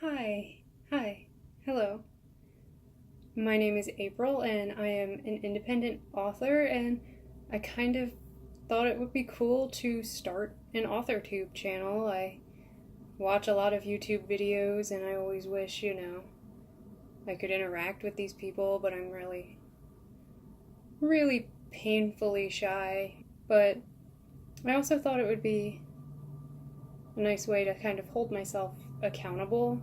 Hi, hello. My name is April and I am an independent author, and I kind of thought it would be cool to start an AuthorTube channel. I watch a lot of YouTube videos and I always wish, I could interact with these people, but I'm really painfully shy. But I also thought it would be a nice way to kind of hold myself accountable.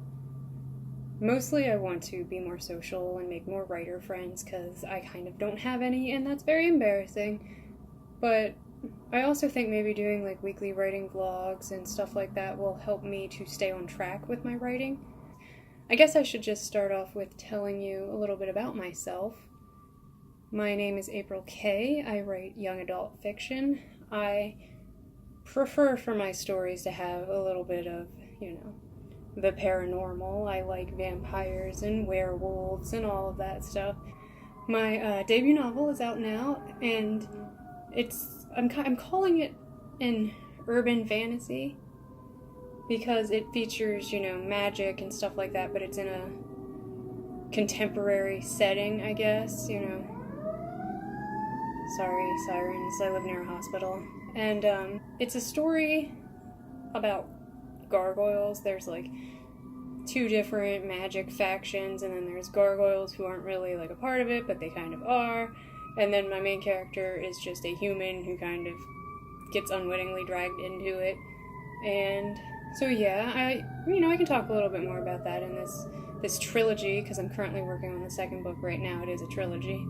Mostly I want to be more social and make more writer friends because I kind of don't have any, and that's very embarrassing. But I also think maybe doing like weekly writing vlogs and stuff like that will help me to stay on track with my writing. I guess I should just start off with telling you a little bit about myself. My name is April K. I write young adult fiction. I prefer for my stories to have a little bit of, the paranormal. I like vampires and werewolves and all of that stuff. My debut novel is out now, and I'm calling it an urban fantasy because it features, magic and stuff like that, but it's in a contemporary setting, I guess, Sorry, sirens, I live near a hospital. And it's a story about gargoyles. There's like two different magic factions, and then there's gargoyles who aren't really like a part of it, but they kind of are. And then my main character is just a human who kind of gets unwittingly dragged into it. And so yeah, I can talk a little bit more about that in this trilogy, because I'm currently working on the second book right now. It is a trilogy.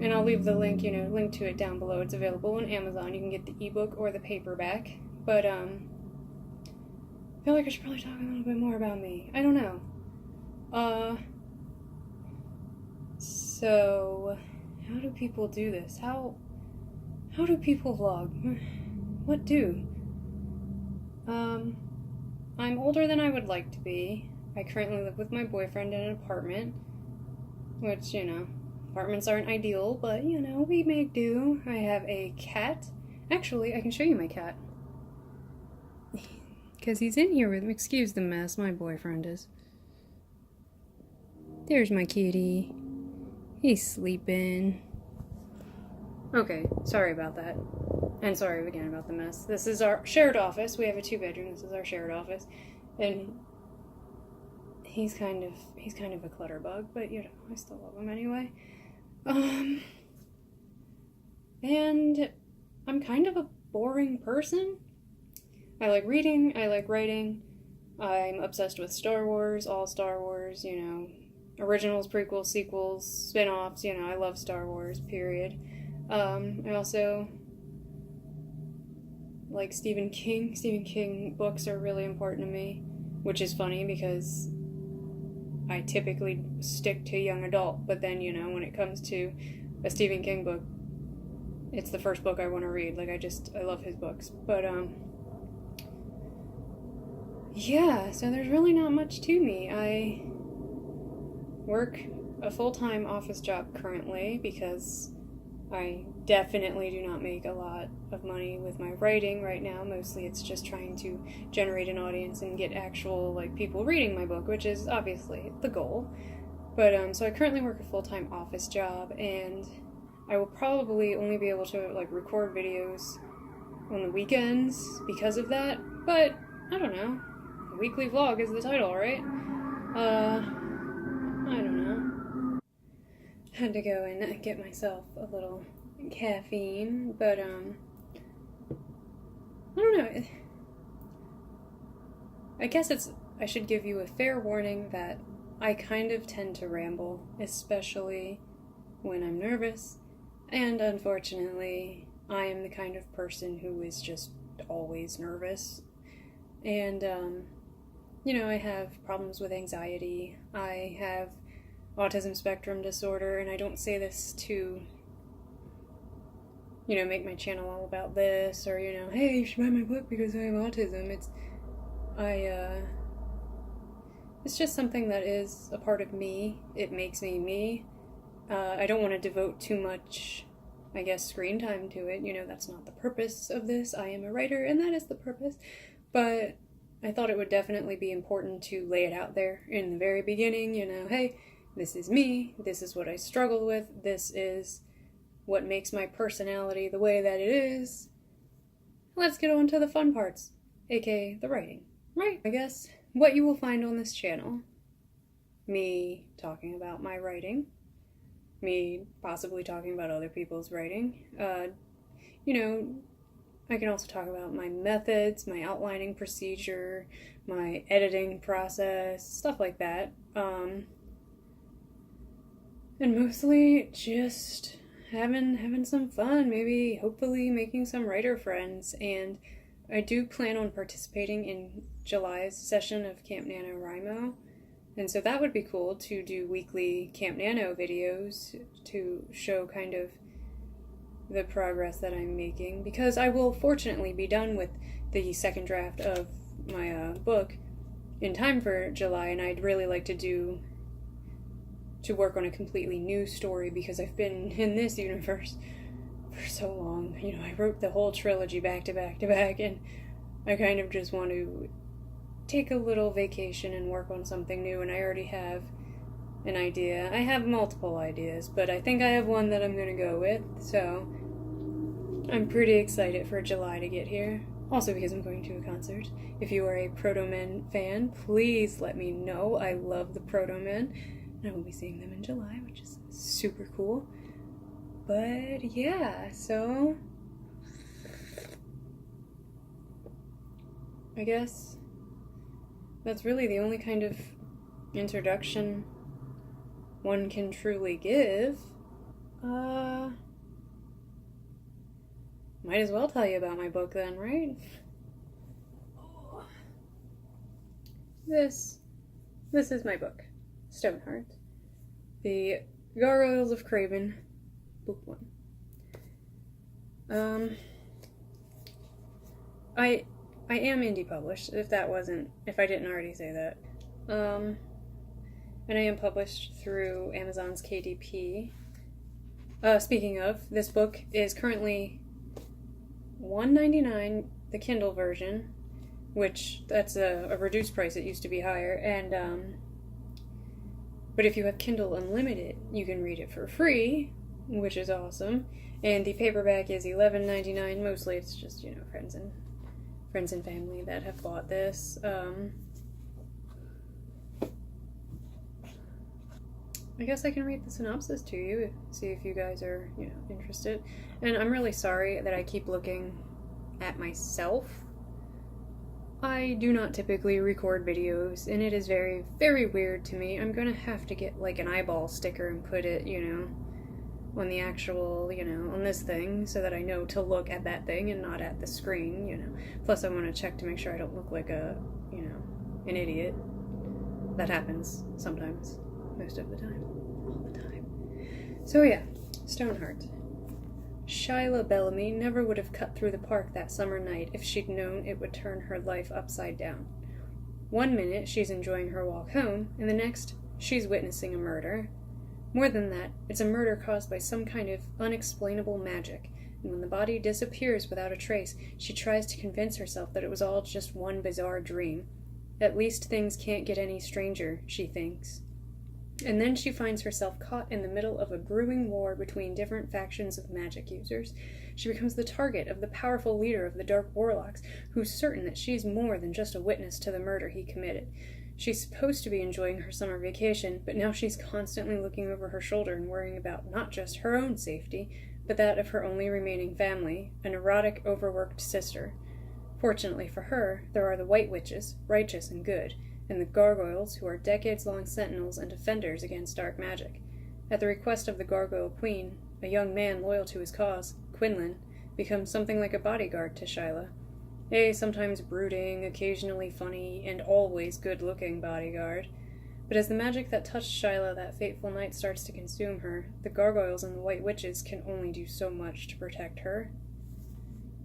And I'll leave the link to it down below. It's available on Amazon. You can get the ebook or the paperback. But I feel like I should probably talk a little bit more about me. I don't know. So how do people do this? How do people vlog? What do? I'm older than I would like to be. I currently live with my boyfriend in an apartment, which, apartments aren't ideal, but, we make do. I have a cat. Actually, I can show you my cat. Because he's in here with me. Excuse the mess, my boyfriend is. There's my kitty. He's sleeping. Okay, sorry about that. And sorry again about the mess. This is our shared office. We have a 2-bedroom. This is our shared office. And he's kind of a clutterbug, but I still love him anyway. And I'm kind of a boring person. I like reading, I like writing, I'm obsessed with Star Wars, all Star Wars, originals, prequels, sequels, spin-offs, I love Star Wars, period. I also like Stephen King. Stephen King books are really important to me, which is funny because I typically stick to young adult, but then, when it comes to a Stephen King book, it's the first book I want to read. Like, I love his books. But, yeah, so there's really not much to me. I work a full-time office job currently because I definitely do not make a lot of money with my writing right now. Mostly it's just trying to generate an audience and get actual, people reading my book, which is obviously the goal. But, so I currently work a full-time office job, and I will probably only be able to, record videos on the weekends because of that, but I don't know. A weekly vlog is the title, right? I don't know. Had to go and get myself a little caffeine, but, I don't know. I guess I should give you a fair warning that I kind of tend to ramble, especially when I'm nervous, and unfortunately, I am the kind of person who is just always nervous, and, I have problems with anxiety. I have autism spectrum disorder, and I don't say this to, make my channel all about this, or, hey, you should buy my book because I have autism. It's just something that is a part of me. It makes me me. I don't want to devote too much, I guess, screen time to it. That's not the purpose of this. I am a writer, and that is the purpose. But I thought it would definitely be important to lay it out there in the very beginning, you know, hey, this is me, this is what I struggle with, this is what makes my personality the way that it is. Let's get on to the fun parts, aka the writing. Right, I guess what you will find on this channel, me talking about my writing, me possibly talking about other people's writing, you know, I can also talk about my methods, my outlining procedure, my editing process, stuff like that. And mostly just having some fun, maybe hopefully making some writer friends. And I do plan on participating in July's session of Camp NaNoWriMo. And so that would be cool to do weekly Camp Nano videos to show kind of the progress that I'm making, because I will fortunately be done with the second draft of my book in time for July, and I'd really like to work on a completely new story, because I've been in this universe for so long. You know, I wrote the whole trilogy back to back to back, and I kind of just want to take a little vacation and work on something new, and I already have an idea. I have multiple ideas, but I think I have one that I'm going to go with, so I'm pretty excited for July to get here. Also because I'm going to a concert. If you are a Proto Men fan, please let me know. I love the Proto Men, and I will be seeing them in July, which is super cool. But yeah, so I guess that's really the only kind of introduction one can truly give. Might as well tell you about my book then, right? This is my book, Stoneheart, The Gargoyles of Craven, Book 1. I am indie published, if I didn't already say that. And I am published through Amazon's KDP. Speaking of, this book is currently $1.99, the Kindle version, which that's a reduced price. It used to be higher, and but if you have Kindle Unlimited, you can read it for free, which is awesome. And the paperback is $11.99. Mostly, it's just, you know, friends and family that have bought this. I guess I can read the synopsis to you, see if you guys are, you know, interested. And I'm really sorry that I keep looking at myself. I do not typically record videos, and it is very, very weird to me. I'm gonna have to get, like, an eyeball sticker and put it, you know, on the actual, you know, on this thing, so that I know to look at that thing and not at the screen, you know. Plus, I want to check to make sure I don't look like a, you know, an idiot. That happens sometimes. Most of the time. All the time. So yeah, Stoneheart. Shyla Bellamy never would have cut through the park that summer night if she'd known it would turn her life upside down. One minute she's enjoying her walk home, and the next she's witnessing a murder. More than that, it's a murder caused by some kind of unexplainable magic, and when the body disappears without a trace, she tries to convince herself that it was all just one bizarre dream. At least things can't get any stranger, she thinks. And then she finds herself caught in the middle of a brewing war between different factions of magic users. She becomes the target of the powerful leader of the Dark Warlocks, who's certain that she's more than just a witness to the murder he committed. She's supposed to be enjoying her summer vacation, but now she's constantly looking over her shoulder and worrying about not just her own safety, but that of her only remaining family, a neurotic, overworked sister. Fortunately for her, there are the White Witches, righteous and good, and the Gargoyles, who are decades-long sentinels and defenders against dark magic. At the request of the Gargoyle Queen, a young man loyal to his cause, Quinlan, becomes something like a bodyguard to Shyla. A sometimes brooding, occasionally funny, and always good-looking bodyguard. But as the magic that touched Shyla that fateful night starts to consume her, the Gargoyles and the White Witches can only do so much to protect her.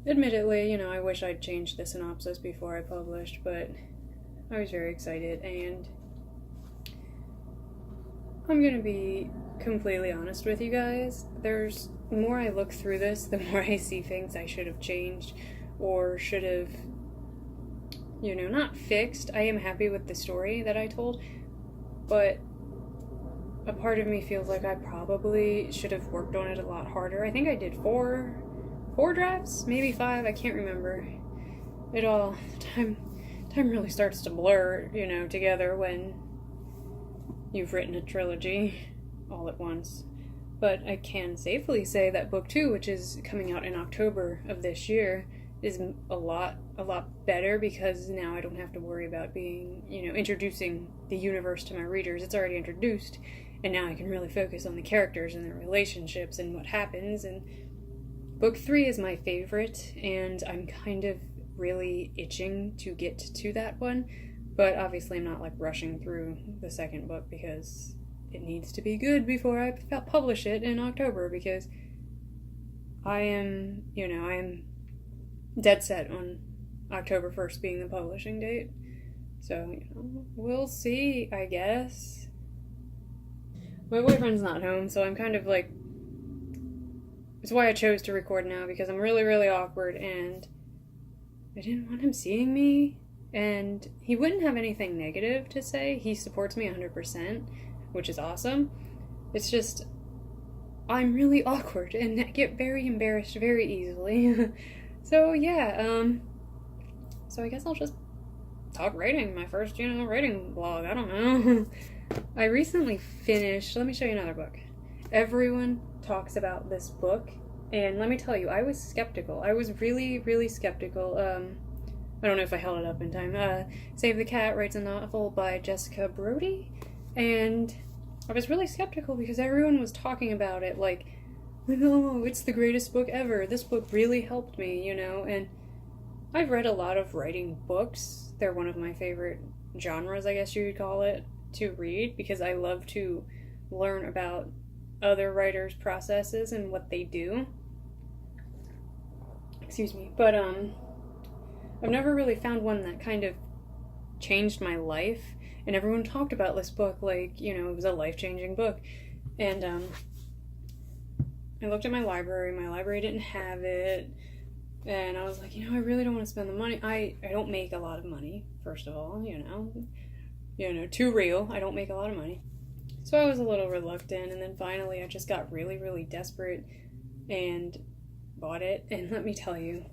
Admittedly, you know, I wish I'd changed the synopsis before I published, but I was very excited, and I'm gonna be completely honest with you guys. The more I look through this, the more I see things I should have changed, or should have not fixed. I am happy with the story that I told, but a part of me feels like I probably should have worked on it a lot harder. I think I did four drafts, maybe 5, I can't remember. Time really starts to blur, together when you've written a trilogy all at once. But I can safely say that book 2, which is coming out in October of this year, is a lot better, because now I don't have to worry about being, introducing the universe to my readers. It's already introduced, and now I can really focus on the characters and their relationships and what happens. And book 3 is my favorite, and I'm kind of really itching to get to that one, but obviously I'm not like rushing through the second book, because it needs to be good before I publish it in October, because I am dead set on October 1st being the publishing date. So, we'll see, I guess. My boyfriend's not home, so I'm kind of like... It's why I chose to record now, because I'm really, really awkward, and I didn't want him seeing me, and he wouldn't have anything negative to say. He supports me 100%, which is awesome. It's just, I'm really awkward, and I get very embarrassed very easily. So, yeah, so I guess I'll just talk writing, my first, writing blog, I don't know. I recently finished, let me show you another book. Everyone talks about this book, and let me tell you, I was skeptical. I was really, really skeptical. I don't know if I held it up in time. Save the Cat writes a novel by Jessica Brody, and I was really skeptical because everyone was talking about it like, oh, it's the greatest book ever. This book really helped me, and I've read a lot of writing books. They're one of my favorite genres, I guess you would call it, to read, because I love to learn about other writers' processes and what they do. Excuse me. But I've never really found one that kind of changed my life, and everyone talked about this book like, it was a life-changing book. And I looked at my library didn't have it, and I was like, I really don't want to spend the money. I don't make a lot of money, first of all, too real, I don't make a lot of money. So I was a little reluctant, and then finally I just got really, really desperate and bought it. And let me tell you,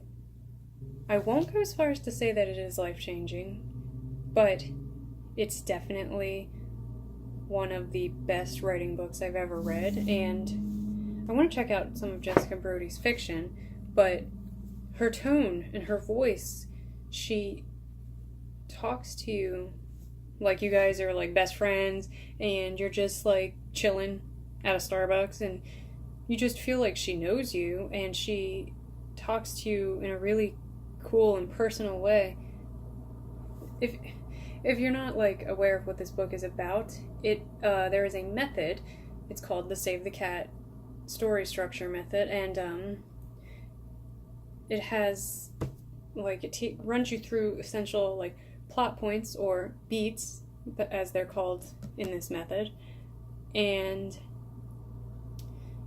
I won't go as far as to say that it is life-changing, but it's definitely one of the best writing books I've ever read. And I want to check out some of Jessica Brody's fiction, but her tone and her voice, she talks to you like you guys are like best friends, and you're just like chilling at a Starbucks, and you just feel like she knows you, and she talks to you in a really cool and personal way. If you're not like aware of what this book is about, there is a method. It's called the Save the Cat story structure method, and it has like it runs you through essential like plot points or beats, as they're called in this method, and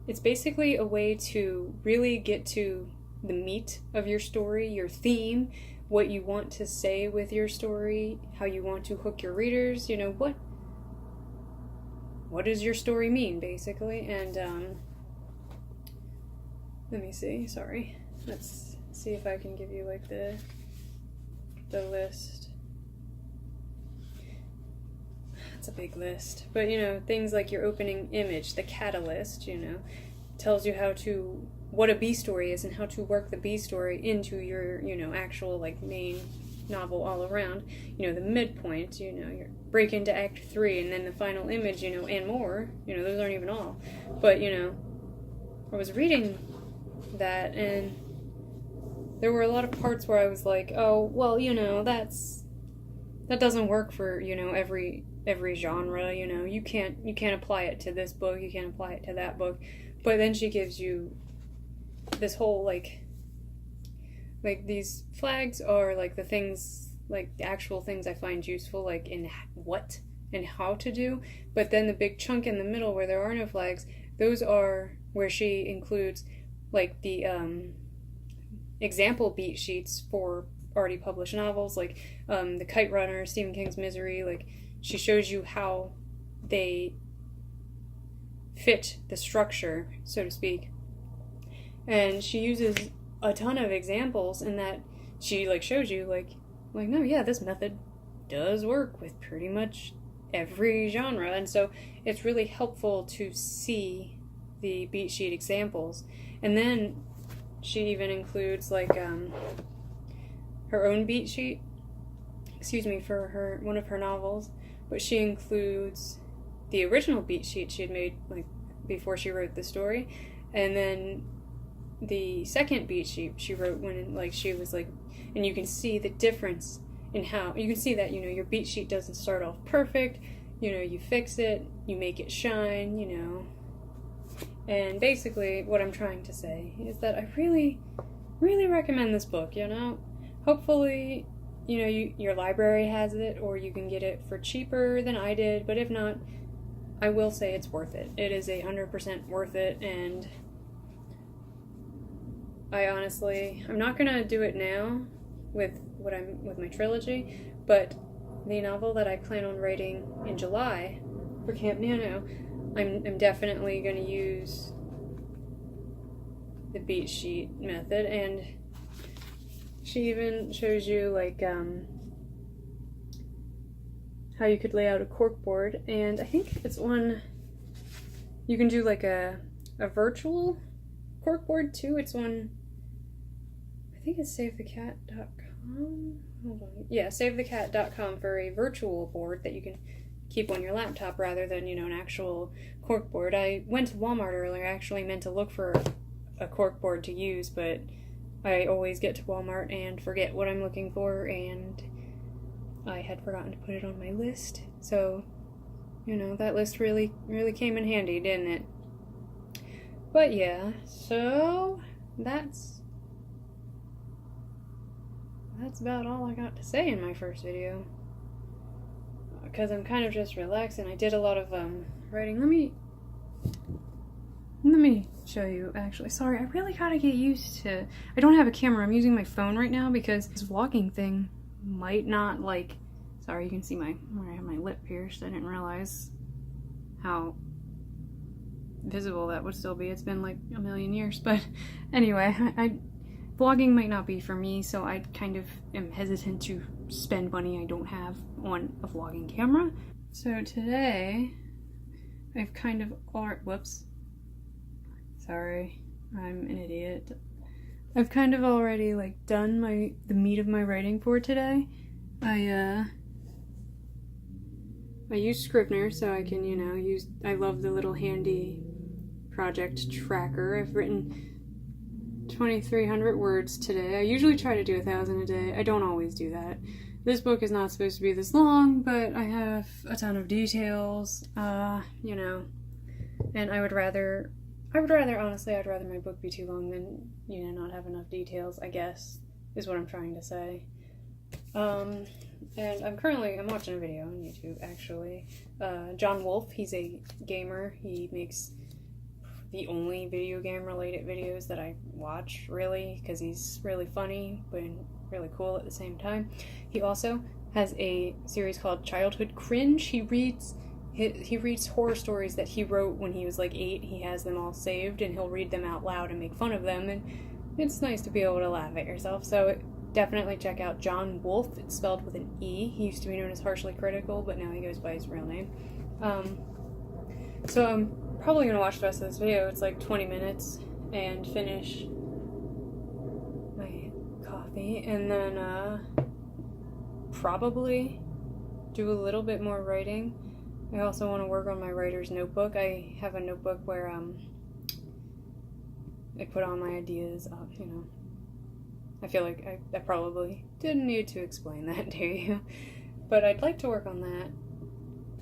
it's basically a way to really get to the meat of your story, your theme, what you want to say with your story, how you want to hook your readers, what does your story mean, basically. And let me see, sorry, let's see if I can give you like the list. It's a big list, but things like your opening image, the catalyst, tells you what a B story is and how to work the B story into your, actual like main novel all around. The midpoint, your break into Act 3, and then the final image, and more. Those aren't even all. But, I was reading that, and there were a lot of parts where I was like, oh, well, that doesn't work for, every genre, you can't apply it to this book, you can't apply it to that book. But then she gives you this whole like these flags are like the things, like the actual things I find useful, like in what and how to do. But then the big chunk in the middle where there are no flags, those are where she includes like the example beat sheets for already published novels, like The Kite Runner, Stephen King's Misery. Like, she shows you how they fit the structure, so to speak. And she uses a ton of examples in that she, like, shows you, like, no, yeah, this method does work with pretty much every genre. And so it's really helpful to see the beat sheet examples. And then she even includes, like, her own beat sheet, for one of her novels, but she includes the original beat sheet she had made, like, before she wrote the story, and then the second beat sheet she wrote when, like, she was, like, and you can see the difference in how, you can see that, you know, your beat sheet doesn't start off perfect, you know, you fix it, you make it shine, you know. And basically what I'm trying to say is that I really, really recommend this book, you know. Hopefully, you know, your library has it, or you can get it for cheaper than I did, but if not, I will say it's worth it. It is 100% worth it, and I honestly, I'm not gonna do it now with my trilogy, but the novel that I plan on writing in July for Camp Nano, I'm definitely gonna use the beat sheet method. And she even shows you, like, how you could lay out a corkboard, and I think it's one you can do, like, a virtual corkboard too. It's on, I think it's savethecat.com. Hold on. Yeah, savethecat.com for a virtual board that you can keep on your laptop rather than, you know, an actual corkboard. I went to Walmart earlier. I actually meant to look for a corkboard to use, but I always get to Walmart and forget what I'm looking for, and I had forgotten to put it on my list. So, you know, that list really, really came in handy, didn't it? But yeah, so that's about all I got to say in my first video, because I'm kind of just relaxing. I did a lot of writing. Let me show you, actually. Sorry, I really gotta get used to, I don't have a camera. I'm using my phone right now because this vlogging thing might not, like, sorry, you can see I have my lip pierced. I didn't realize how visible that would still be. It's been like a million years, but anyway, vlogging might not be for me, so I kind of am hesitant to spend money I don't have on a vlogging camera. So today, I've kind of, whoops. Sorry, I'm an idiot. I've kind of already, like, done the meat of my writing for today. I use Scrivener so I can, you know, I love the little handy project tracker. I've written 2,300 words today. I usually try to do 1,000 a day. I don't always do that. This book is not supposed to be this long, but I have a ton of details, you know, and honestly, I'd rather my book be too long than, you know, not have enough details, I guess, is what I'm trying to say. And I'm watching a video on YouTube, actually. John Wolfe, he's a gamer. He makes the only video game related videos that I watch, really, because he's really funny, but really cool at the same time. He also has a series called Childhood Cringe. He reads horror stories that he wrote when he was like 8. He has them all saved, and he'll read them out loud and make fun of them, and it's nice to be able to laugh at yourself. So definitely check out John Wolfe. It's spelled with an E. He used to be known as Harshly Critical, but now he goes by his real name. So I'm probably going to watch the rest of this video. It's like 20 minutes, and finish my coffee, and then probably do a little bit more writing. I also want to work on my writer's notebook. I have a notebook where I put all my ideas up, you know. I feel like I probably didn't need to explain that to you, but I'd like to work on that.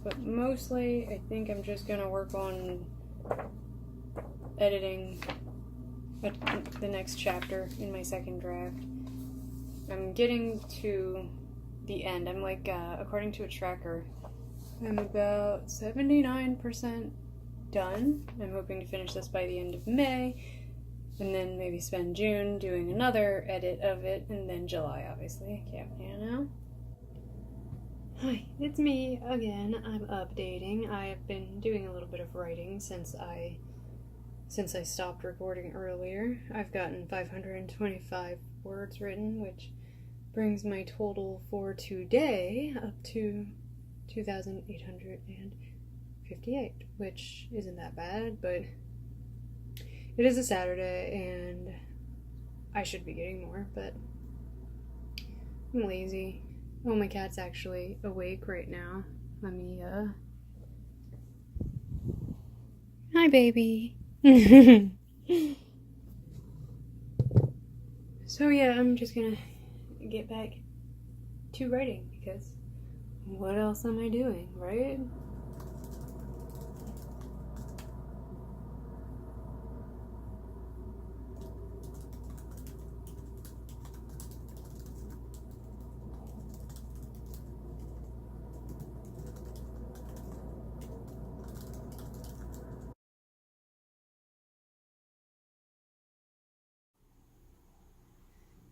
But mostly, I think I'm just gonna work on editing the next chapter in my second draft. I'm getting to the end. I'm like, according to a tracker, I'm about 79% done. I'm hoping to finish this by the end of May. and then maybe spend June doing another edit of it, and then July, obviously. Yeah, you know? Hi, it's me again. I'm updating. I have been doing a little bit of writing since I stopped recording earlier. I've gotten 525 words written, which brings my total for today up to 2,858, which isn't that bad, but it is a Saturday and I should be getting more, but I'm lazy. Oh, my cat's actually awake right now. Let me, Hi, baby. So yeah, I'm just gonna get back to writing because what else am I doing, right?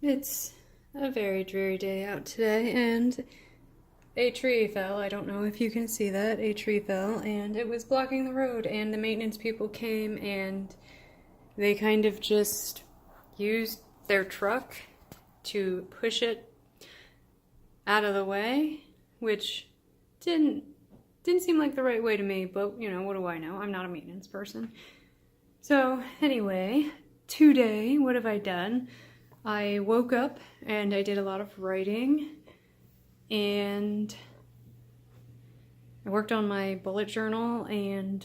It's a very dreary day out today, and a tree fell. I don't know if you can see that. A tree fell, and it was blocking the road, and the maintenance people came, and they kind of just used their truck to push it out of the way, which didn't seem like the right way to me, but, you know, what do I know? I'm not a maintenance person. So, anyway, today, what have I done? I woke up and I did a lot of writing, and I worked on my bullet journal and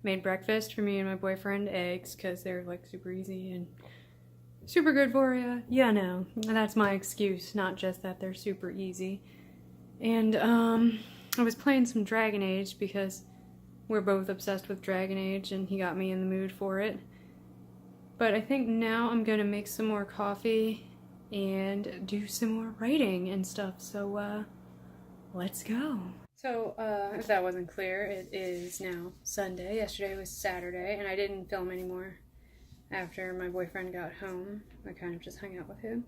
made breakfast for me and my boyfriend, eggs, because they're like super easy and super good for you. Yeah, no, that's my excuse, not just that they're super easy. And I was playing some Dragon Age because we're both obsessed with Dragon Age and he got me in the mood for it. But I think now I'm gonna make some more coffee and do some more writing and stuff, so let's go. So if that wasn't clear, it is now Sunday. Yesterday was Saturday, and I didn't film anymore after my boyfriend got home. I kind of just hung out with him.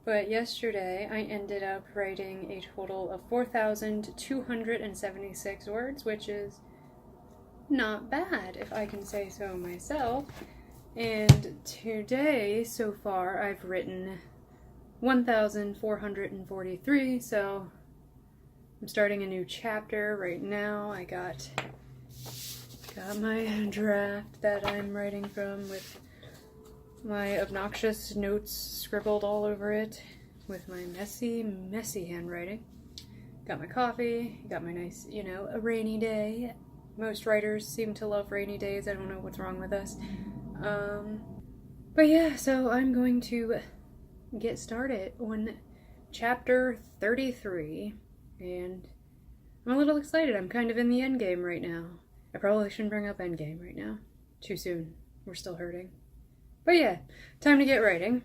But yesterday I ended up writing a total of 4,276 words, which is not bad, if I can say so myself. And today, so far, I've written 1,443, so I'm starting a new chapter right now. I got my draft that I'm writing from with my obnoxious notes scribbled all over it with my messy handwriting. Got my coffee, got my nice, you know, a rainy day. Most writers seem to love rainy days. I don't know what's wrong with us. But yeah, so I'm going to get started on chapter 33, and I'm a little excited. I'm kind of in the end game right now. I probably shouldn't bring up end game right now. Too soon. We're still hurting. But yeah, time to get writing.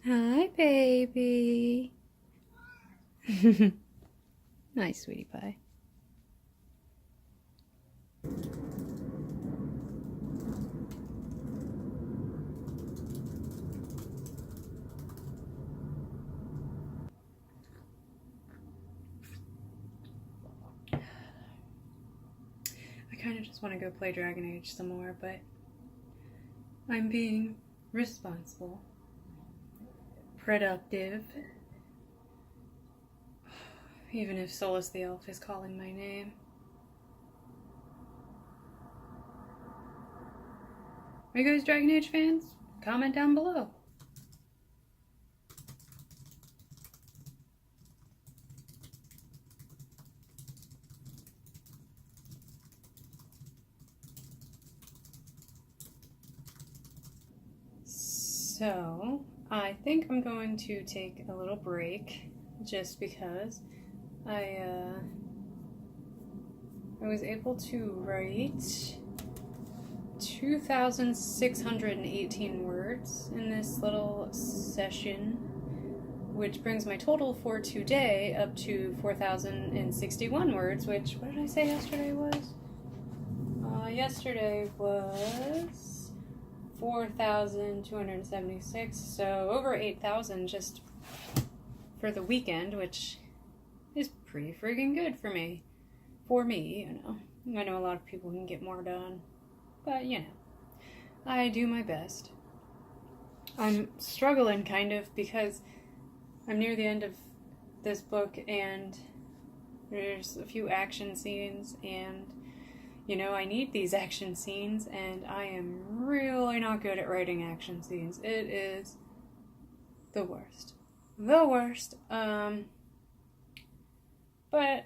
Hi, baby. Nice, sweetie pie. I kind of just want to go play Dragon Age some more, but I'm being responsible, productive, even if Solus the Elf is calling my name. Are you guys Dragon Age fans? Comment down below. So, I think I'm going to take a little break just because I was able to write 2,618 words in this little session, which brings my total for today up to 4,061 words, which, what did I say yesterday was? Yesterday was 4,276, so over 8,000 just for the weekend, which is pretty friggin' good for me. For me, you know. I know a lot of people can get more done, but, you know, I do my best. I'm struggling, kind of, because I'm near the end of this book, and there's a few action scenes, and, you know, I need these action scenes, and I am really not good at writing action scenes. It is the worst. The worst. But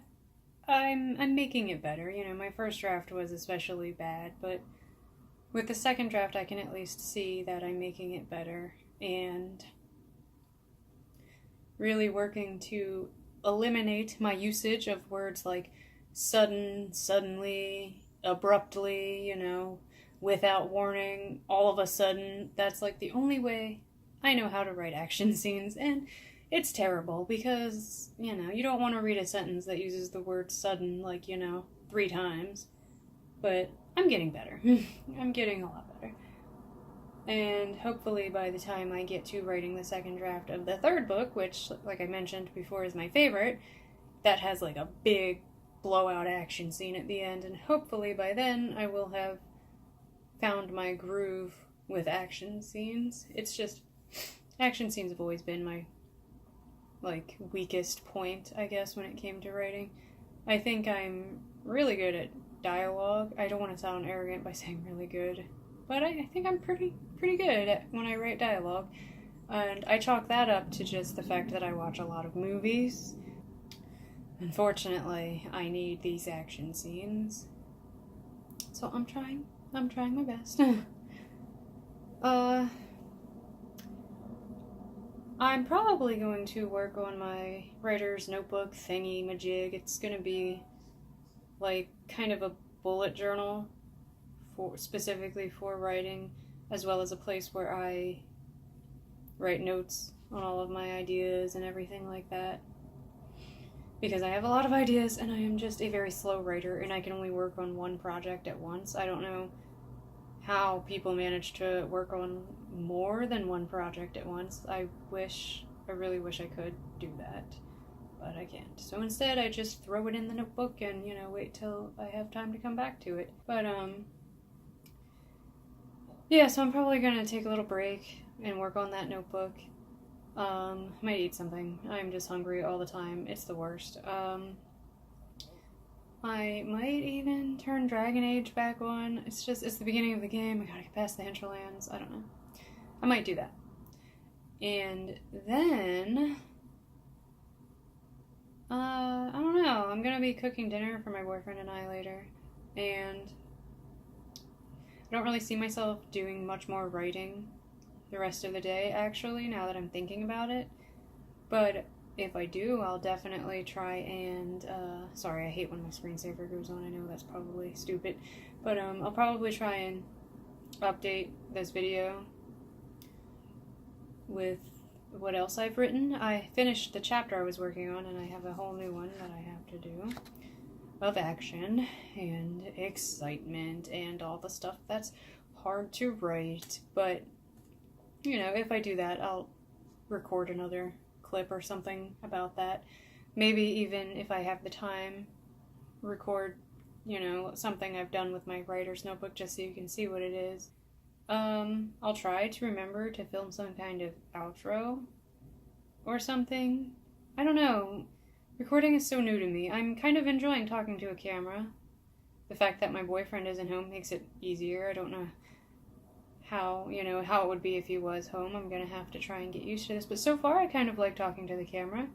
I'm making it better. You know, my first draft was especially bad, but with the second draft I can at least see that I'm making it better, and really working to eliminate my usage of words like sudden, suddenly, abruptly, you know, without warning, all of a sudden. That's like the only way I know how to write action scenes, and it's terrible because, you know, you don't want to read a sentence that uses the word sudden, like, you know, 3 times. But I'm getting better. I'm getting a lot better. And hopefully by the time I get to writing the second draft of the third book, which, like I mentioned before, is my favorite, that has like a big blowout action scene at the end, and hopefully by then I will have found my groove with action scenes. It's just, action scenes have always been my like weakest point, I guess, when it came to writing. I think I'm really good at dialogue. I don't want to sound arrogant by saying really good, but I think I'm pretty good at when I write dialogue, and I chalk that up to just the fact that I watch a lot of movies. Unfortunately, I need these action scenes, so I'm trying my best. I'm probably going to work on my writer's notebook thingy-majig. It's going to be like kind of a bullet journal specifically for writing, as well as a place where I write notes on all of my ideas and everything like that. Because I have a lot of ideas and I am just a very slow writer, and I can only work on one project at once. I don't know how people manage to work on more than one project at once. I really wish I could do that, but I can't. So instead I just throw it in the notebook and, you know, wait till I have time to come back to it. But yeah, so I'm probably gonna take a little break and work on that notebook. Might eat something. I'm just hungry all the time. It's the worst. I might even turn Dragon Age back on. It's the beginning of the game. I gotta get past the hinterlands. I don't know. I might do that. And then, I don't know. I'm gonna be cooking dinner for my boyfriend and I later. And I don't really see myself doing much more writing the rest of the day, actually, now that I'm thinking about it. But if I do, I'll definitely try and, sorry, I hate when my screensaver goes on. I know that's probably stupid. But, I'll probably try and update this video with what else I've written. I finished the chapter I was working on, and I have a whole new one that I have to do of action and excitement and all the stuff that's hard to write. But, you know, if I do that, I'll record another clip or something about that. Maybe even if I have the time, record, you know, something I've done with my writer's notebook just so you can see what it is. I'll try to remember to film some kind of outro or something. I don't know. Recording is so new to me. I'm kind of enjoying talking to a camera. The fact that my boyfriend isn't home makes it easier. I don't know how it would be if he was home. I'm gonna have to try and get used to this, but so far I kind of like talking to the camera,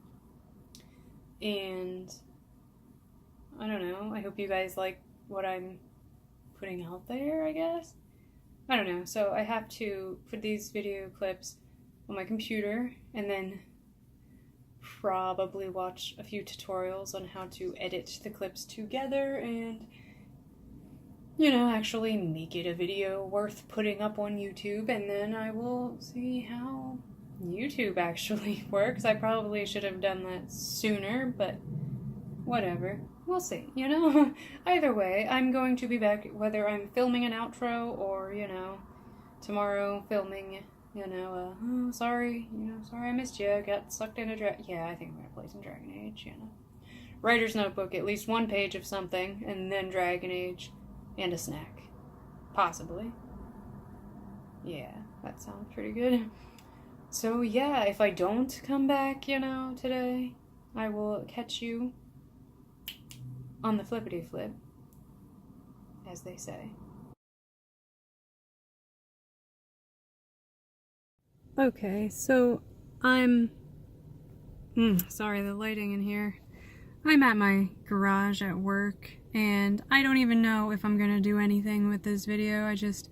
and I don't know, I hope you guys like what I'm putting out there, I guess. I don't know, so I have to put these video clips on my computer and then probably watch a few tutorials on how to edit the clips together and, you know, actually make it a video worth putting up on YouTube, and then I will see how YouTube actually works. I probably should have done that sooner, but whatever. We'll see, you know? Either way, I'm going to be back, whether I'm filming an outro or, you know, tomorrow filming, you know, oh, sorry I missed you, I got sucked into yeah, I think I'm gonna play some Dragon Age, you know. Writer's notebook, at least one page of something, and then Dragon Age, and a snack. Possibly. Yeah, that sounds pretty good. So yeah, if I don't come back, you know, today, I will catch you on the flippity flip, as they say. Okay, so I'm... sorry, the lighting in here. I'm at my garage at work, and I don't even know if I'm gonna do anything with this video. I just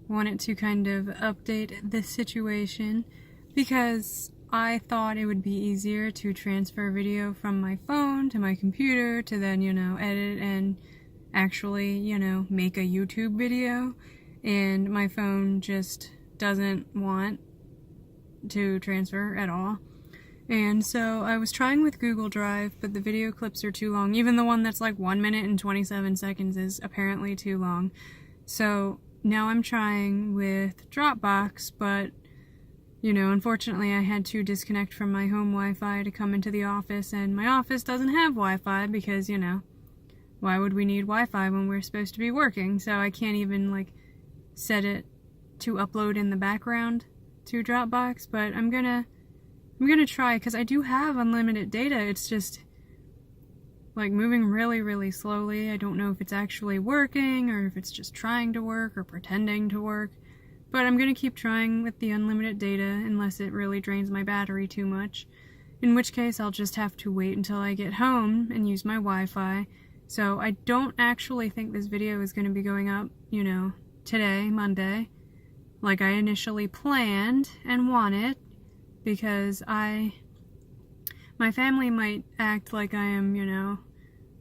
wanted to kind of update this situation because I thought it would be easier to transfer video from my phone to my computer to then, you know, edit and actually, you know, make a YouTube video, and my phone just doesn't want to transfer at all. And so I was trying with Google Drive, but the video clips are too long. Even the one that's like 1 minute and 27 seconds is apparently too long. So now I'm trying with Dropbox, but, you know, unfortunately I had to disconnect from my home Wi-Fi to come into the office, and my office doesn't have Wi-Fi because, you know, why would we need Wi-Fi when we're supposed to be working? So I can't even, like, set it to upload in the background to Dropbox, but I'm gonna try, because I do have unlimited data. It's just like moving really, really slowly. I don't know if it's actually working or if it's just trying to work or pretending to work, but I'm gonna keep trying with the unlimited data unless it really drains my battery too much, in which case I'll just have to wait until I get home and use my Wi-Fi. So I don't actually think this video is gonna be going up, you know, today, Monday, like I initially planned and wanted, because my family might act like I am, you know,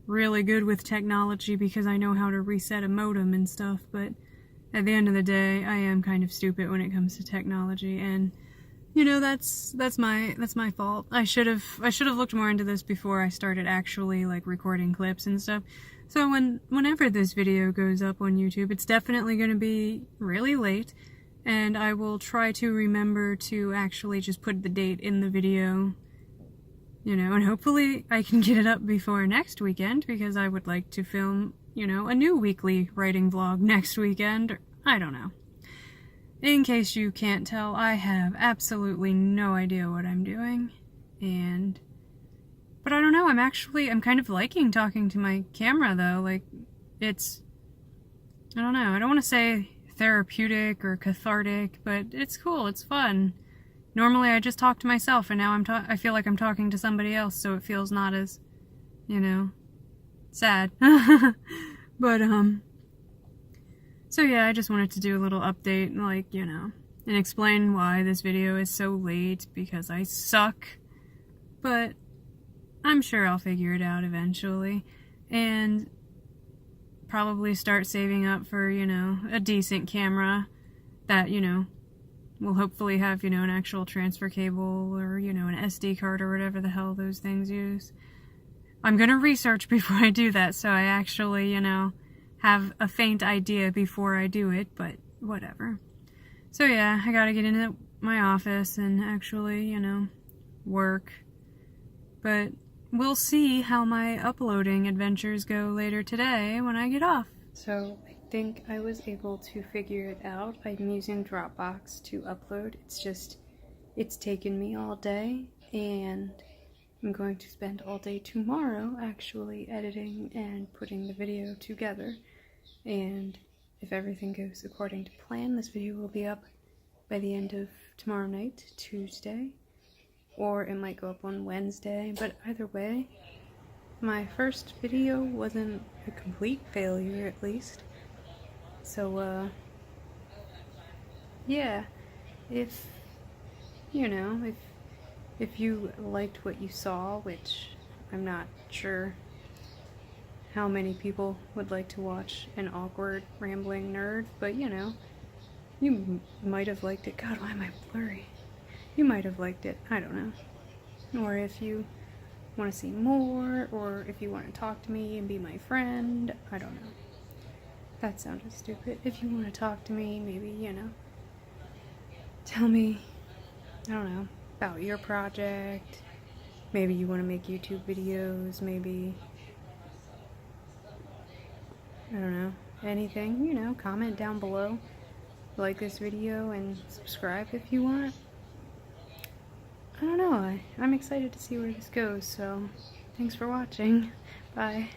really good with technology because I know how to reset a modem and stuff, but at the end of the day, I am kind of stupid when it comes to technology, and, you know, that's my fault. I should have looked more into this before I started actually, like, recording clips and stuff. So whenever this video goes up on YouTube, it's definitely going to be really late, and I will try to remember to actually just put the date in the video, you know, and hopefully I can get it up before next weekend, because I would like to film, you know, a new weekly writing vlog next weekend, or I don't know. In case you can't tell, I have absolutely no idea what I'm doing, but I don't know, I'm kind of liking talking to my camera though. Like, it's, I don't know, I don't want to say therapeutic or cathartic, but it's cool, it's fun. Normally I just talk to myself, and now I feel like I'm talking to somebody else, so it feels not as, you know, sad. But, so yeah, I just wanted to do a little update, like, you know, and explain why this video is so late, because I suck. But I'm sure I'll figure it out eventually, and probably start saving up for, you know, a decent camera that, you know, will hopefully have, you know, an actual transfer cable or, you know, an SD card or whatever the hell those things use. I'm gonna research before I do that, so I actually, you know, have a faint idea before I do it, but whatever. So yeah, I gotta get into my office and actually, you know, work. But we'll see how my uploading adventures go later today when I get off. So I think I was able to figure it out. I'm using Dropbox to upload. It's taken me all day, and I'm going to spend all day tomorrow actually editing and putting the video together. And if everything goes according to plan, this video will be up by the end of tomorrow night, Tuesday. Or it might go up on Wednesday, but either way, my first video wasn't a complete failure, at least. So, yeah, if, you know, if If you liked what you saw, which I'm not sure how many people would like to watch an awkward, rambling nerd, but you know, you might have liked it. God, why am I blurry? You might have liked it. I don't know. Or if you want to see more, or if you want to talk to me and be my friend, I don't know. That sounded stupid. If you want to talk to me, maybe, you know, tell me, I don't know, about your project. Maybe you want to make YouTube videos, maybe, I don't know, anything, you know, comment down below. Like this video and subscribe if you want. I don't know, I'm excited to see where this goes, so thanks for watching. Bye.